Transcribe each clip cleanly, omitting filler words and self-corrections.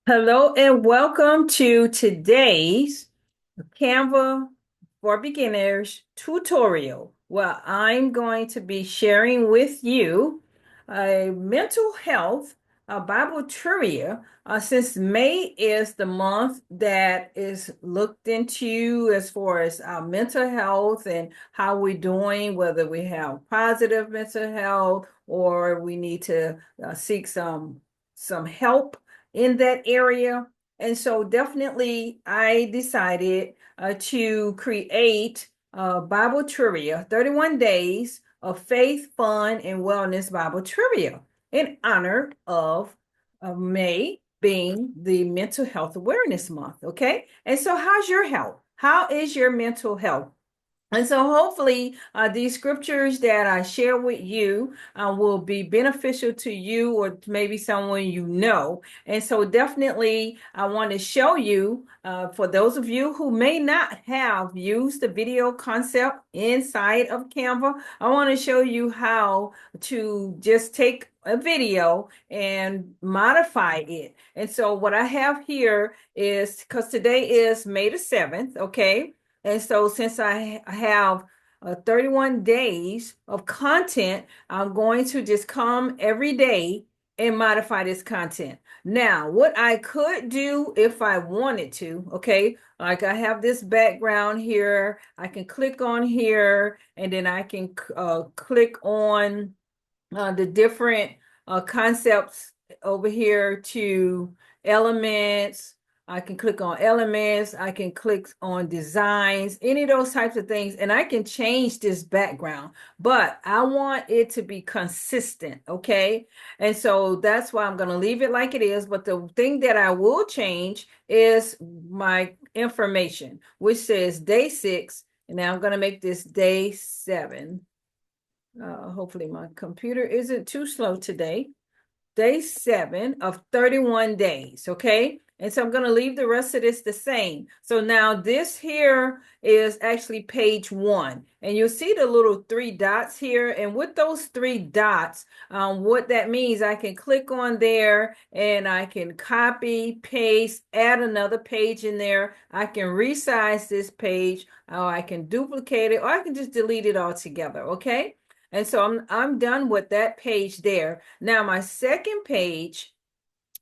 Hello and welcome to today's Canva for Beginners tutorial. Well, I'm going to be sharing with you a mental health Bible trivia since May is the month that is looked into as far as our mental health and how we're doing, whether we have positive mental health or we need to seek some help in that area. And so definitely I decided to create Bible trivia, 31 days of faith, fun, and wellness Bible trivia in honor of May being the Mental Health Awareness Month. Okay. And so, how's your health? How is your mental health? And so, hopefully, these scriptures that I share with you will be beneficial to you or maybe someone you know. And so, definitely, I want to show you for those of you who may not have used the video concept inside of Canva, I want to show you how to just take a video and modify it. And so, what I have here is because today is May the 7th, okay? And so since I have 31 days of content, I'm going to just come every day and modify this content. Now, what I could do if I wanted to, okay, like I have this background here, I can click on here and then I can click on the different concepts over here to elements. I can click on elements. I can click on designs, any of those types of things, and I can change this background, but I want it to be consistent, okay? And so that's why I'm going to leave it like it is. But the thing that I will change is my information, which says day 6, and now I'm going to make this day 7. Hopefully my computer isn't too slow today. Day 7 of 31 days, okay? And so I'm going to leave the rest of this the same. So now this here is actually page 1. And you'll see the little 3 dots here. And with those 3 dots, what that means, I can click on there and I can copy, paste, add another page in there. I can resize this page, or I can duplicate it, or I can just delete it altogether, okay? And so I'm done with that page there. Now my second page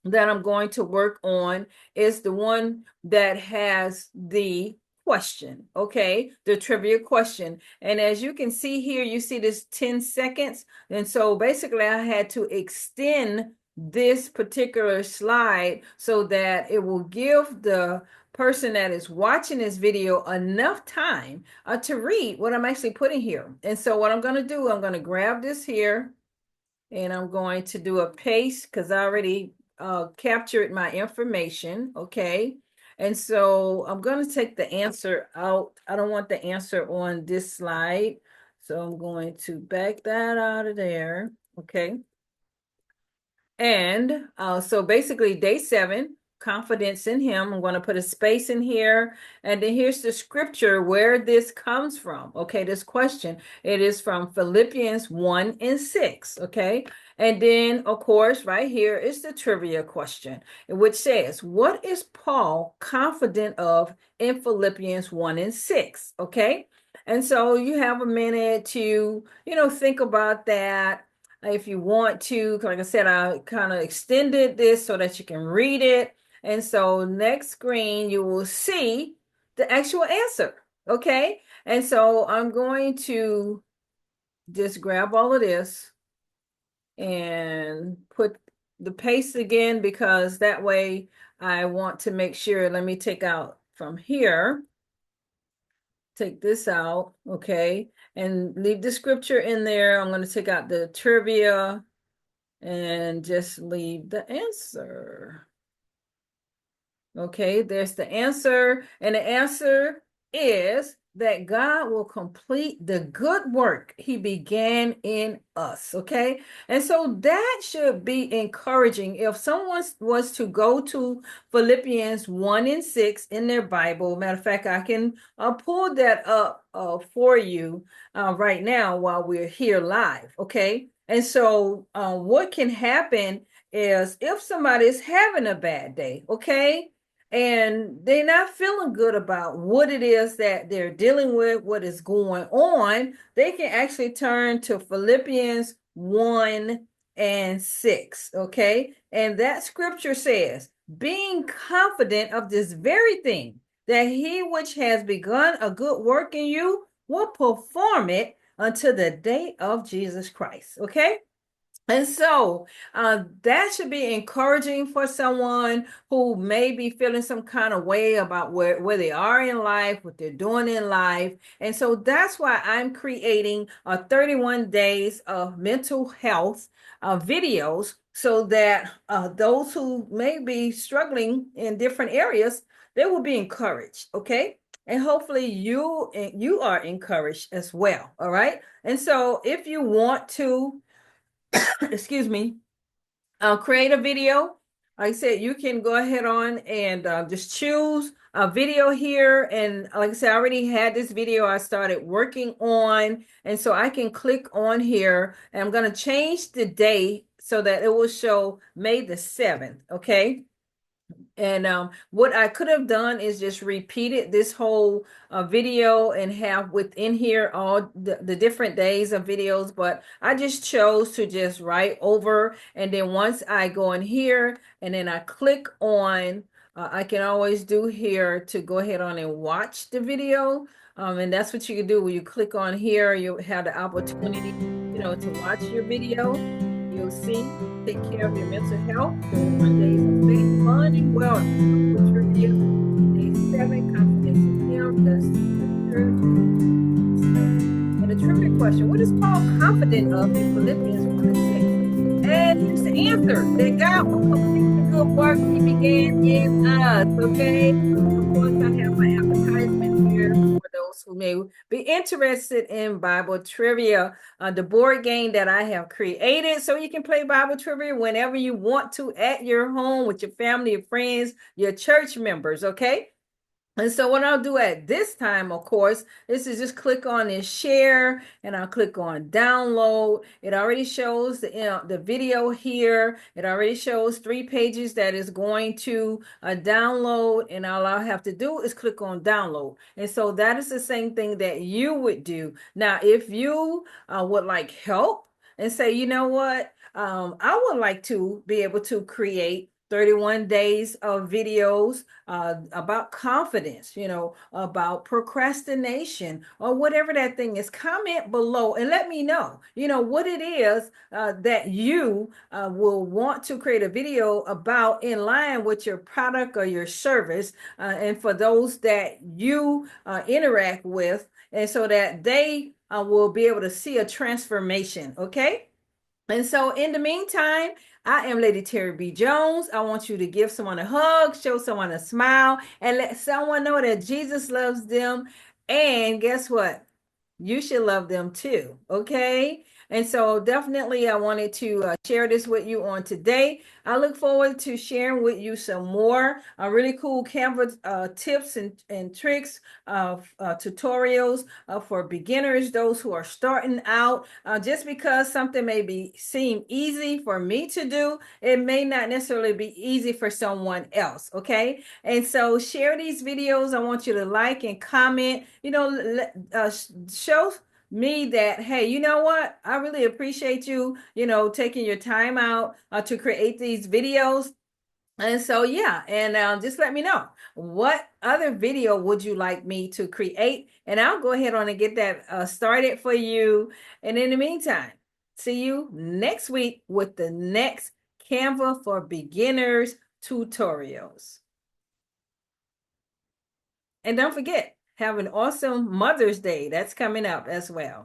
that I'm going to work on is the one that has the question, okay? The trivia question. And as you can see here, you see this 10 seconds. And so basically I had to extend this particular slide so that it will give the person that is watching this video enough time to read what I'm actually putting here. And so what I'm going to do, I'm going to grab this here and I'm going to do a paste because I already captured my information, okay? And so I'm going to take the answer out. I don't want the answer on this slide. So I'm going to back that out of there, okay? And so basically day 7, confidence in him. I'm going to put a space in here. And then here's the scripture where this comes from. Okay, this question. It is from Philippians 1 and 6. Okay. And then, of course, right here is the trivia question, which says, what is Paul confident of in Philippians 1 and 6? Okay. And so you have a minute to, think about that if you want to. Like I said, I kind of extended this so that you can read it. And so next screen, you will see the actual answer. Okay. And so I'm going to just grab all of this and put the paste again, because that way I want to make sure, let me take out from here, take this out, okay, and leave the scripture in there. I'm going to take out the trivia and just leave the answer. Okay, there's the answer. And the answer is that God will complete the good work he began in us. Okay, and so that should be encouraging. If someone was to go to Philippians 1 and 6 in their Bible, matter of fact, I can pull that up for you right now while we're here live. Okay, And so, what can happen is if somebody is having a bad day, okay, and they're not feeling good about what it is that they're dealing with, what is going on, they can actually turn to Philippians 1 and 6, okay? And that scripture says, being confident of this very thing, that he which has begun a good work in you will perform it until the day of Jesus Christ. Okay. And so that should be encouraging for someone who may be feeling some kind of way about where they are in life, what they're doing in life. And so that's why I'm creating 31 days of mental health videos so that those who may be struggling in different areas, they will be encouraged. Okay. And hopefully you are encouraged as well. All right. And so if you want to, excuse me, create a video. Like I said, you can go ahead on and just choose a video here. And like I said, I already had this video I started working on. And so I can click on here and I'm going to change the day so that it will show May the 7th. Okay. And what I could have done is just repeated this whole video and have within here all the different days of videos, but I just chose to just write over. And then once I go in here and then I click on, I can always do here to go ahead on and watch the video. And that's what you can do when you click on here, you have the opportunity, to watch your video. You'll see, take care of your mental health, 31 days of faith, fun, and wellness. Bible trivia, day 7, confidence in Him, that's the scripture. And the trivia question, what is Paul confident of in Philippians 1 and 6? And here's the answer, that God will complete the good work He began in us, okay? Of course, I have my advertisement here for those who may be interested in Bible trivia, the board game that I have created so you can play Bible trivia whenever you want to at your home with your family, your friends, your church members, okay? And so what I'll do at this time, of course, is to just click on this share and I'll click on download. It already shows the video here. It already shows 3 pages that is going to download, and all I have to do is click on download. And so that is the same thing that you would do. Now, if you would like help and say, you know what, I would like to be able to create 31 days of videos about confidence, about procrastination or whatever that thing is, comment below and let me know, what it is that you will want to create a video about in line with your product or your service. And for those that you interact with, and so that they will be able to see a transformation. Okay. And so in the meantime, I am Lady Terry B. Jones. I want you to give someone a hug, show someone a smile, and let someone know that Jesus loves them. And guess what? You should love them too. Okay. And so definitely I wanted to share this with you on today. I look forward to sharing with you some more really cool Canva tips and tricks of tutorials for beginners, those who are starting out. Just because something may seem easy for me to do, it may not necessarily be easy for someone else. Okay. And so share these videos. I want you to like and comment, show me that, hey, you know what? I really appreciate you, taking your time out to create these videos. And so, yeah, and just let me know what other video would you like me to create, and I'll go ahead on and get that started for you. And in the meantime, see you next week with the next Canva for Beginners tutorials. And don't forget, have an awesome Mother's Day. That's coming up as well.